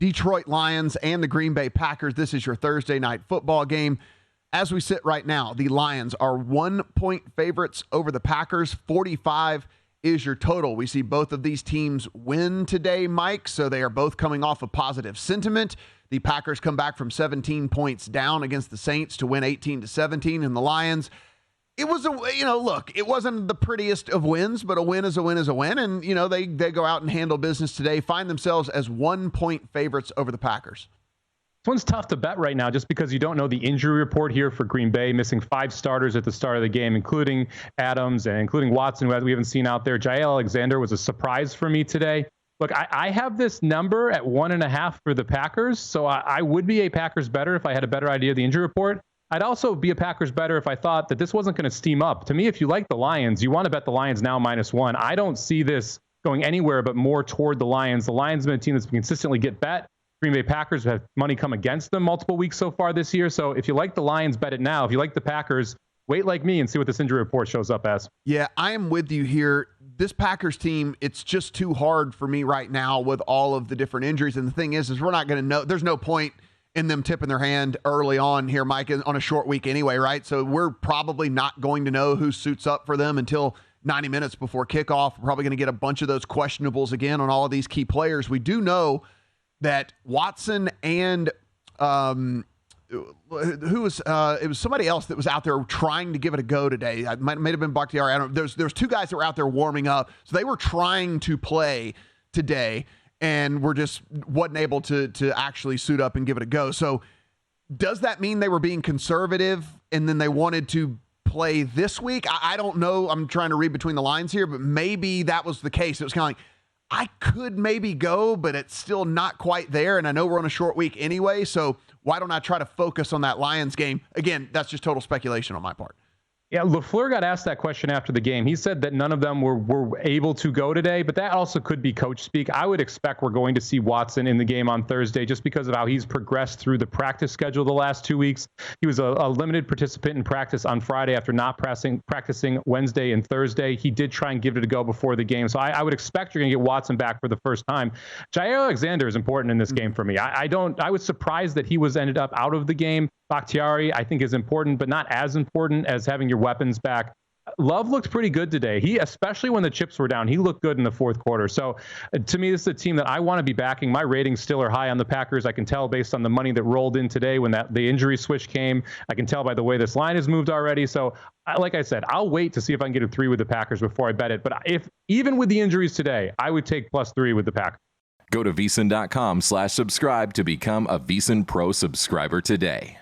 Detroit Lions and the Green Bay Packers. This is your Thursday night football game. As we sit right now, the Lions are 1-point favorites over the Packers. 45 is your total. We see both of these teams win today, Mike, so they are both coming off a positive sentiment. The Packers come back from 17 points down against the Saints to win 18-17, and the Lions, it was look, it wasn't the prettiest of wins, but a win is a win is a win, and they go out and handle business today, find themselves as 1-point favorites over the Packers. This one's tough to bet right now just because you don't know the injury report here for Green Bay, missing 5 starters at the start of the game, including Adams and including Watson, who we haven't seen out there. Jair Alexander was a surprise for me today. Look, I have this number at 1.5 for the Packers, so I would be a Packers better if I had a better idea of the injury report. I'd also be a Packers better if I thought that this wasn't going to steam up. To me, if you like the Lions, you want to bet the Lions now -1. I don't see this going anywhere but more toward the Lions. The Lions have been a team that's been consistently get bet. Green Bay Packers have money come against them multiple weeks so far this year. So if you like the Lions, bet it now. If you like the Packers, wait like me and see what this injury report shows up as. Yeah, I am with you here. This Packers team, it's just too hard for me right now with all of the different injuries. And the thing is we're not going to know. There's no point in them tipping their hand early on here, Mike, on a short week anyway, right? So we're probably not going to know who suits up for them until 90 minutes before kickoff. We're probably going to get a bunch of those questionables again on all of these key players. We do know that Watson and it was somebody else that was out there trying to give it a go today. It might have been Bakhtiari. I don't know. There's 2 guys that were out there warming up. So they were trying to play today and were just wasn't able to actually suit up and give it a go. So does that mean they were being conservative and then they wanted to play this week? I don't know. I'm trying to read between the lines here, but maybe that was the case. It was kind of like, I could maybe go, but it's still not quite there. And I know we're on a short week anyway, so why don't I try to focus on that Lions game? Again, that's just total speculation on my part. Yeah, LaFleur got asked that question after the game. He said that none of them were able to go today, but that also could be coach speak. I would expect we're going to see Watson in the game on Thursday just because of how he's progressed through the practice schedule the last 2 weeks. He was a limited participant in practice on Friday after not practicing Wednesday and Thursday. He did try and give it a go before the game, so I would expect you're going to get Watson back for the first time. Jair Alexander is important in this game for me. I was surprised that he ended up out of the game. Bakhtiari, I think, is important, but not as important as having your weapons back. Love looked pretty good today. Especially when the chips were down, he looked good in the fourth quarter. So to me, this is a team that I want to be backing. My ratings still are high on the Packers. I can tell based on the money that rolled in today when the injury switch came. I can tell by the way this line has moved already. So like I said, I'll wait to see if I can get a 3 with the Packers before I bet it. But even with the injuries today, I would take +3 with the Packers. Go to VSiN.com/subscribe to become a VSiN Pro subscriber today.